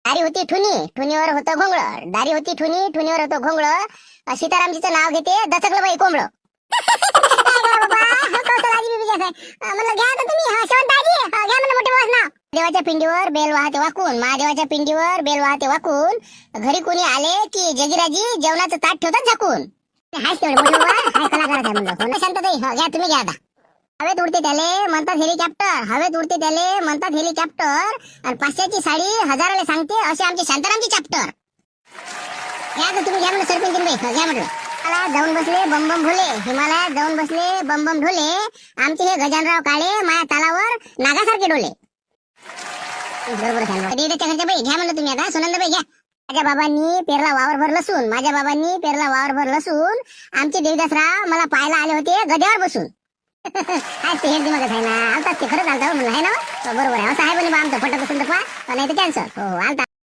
दारी होती ठुनी, ठुनीवर होतं घोंगळ. दारी होती ठुनी, ठुनीवर होतं घोंगळ. सीतारामजीचं नाव घेते दचकलं बाई कोंबळ. म्हणलं घ्या आता तुम्ही शेवंताजी, घ्या म्हणलं मोठे बॉस नाव. देवाच्या पिंडीवर बेल वाहते वाकून, महादेवाच्या पिंडीवर बेल वाहते वाकून. घरी कोणी आले की जगिराजी जेवणाचं ताट ठेवतात झाकून. हाय तेवढे मोठे बाबा, हाय कलाकार आहे म्हणलं. हो ना शांतताई, घ्या तुम्ही घ्या आता. हवेत उडते त्याले म्हणतात हेलिकॉप्टर, हवेत उडते त्याले म्हणतात हेलिकॉप्टर. आणि 500ची साडी 1000ला सांगते असे आमचे शांतारामची चॅप्टर. घ्या आता तुम्ही घ्या म्हणलं सरपंच बाई, घ्या म्हटलं. हिमालयात जाऊन बसले बम बम भोले, हिमालयात जाऊन बसले बम बम ढोले. आमचे हे गजानराव काळे माया तालावर नागासारखे डोले. बरोबर घरच्या बाई घ्या म्हणलं तुम्ही आता. सुनंद बाई घ्या. माझ्या बाबांनी पेरला वावरभर लसून, माझ्या बाबांनी पेरला वावरभर लसून. आमचे देवदासराव मला पाहायला आले होते गद्यावर बसून. काय ते हे दिमागच आहे ना, आलतात ते खरंच आलता म्हणलं आहे ना. बरोबर आहे, असं आहे म्हणे बा आमचं पटत असेल तर पहा, नाही तर कॅन्सर. हो आलता.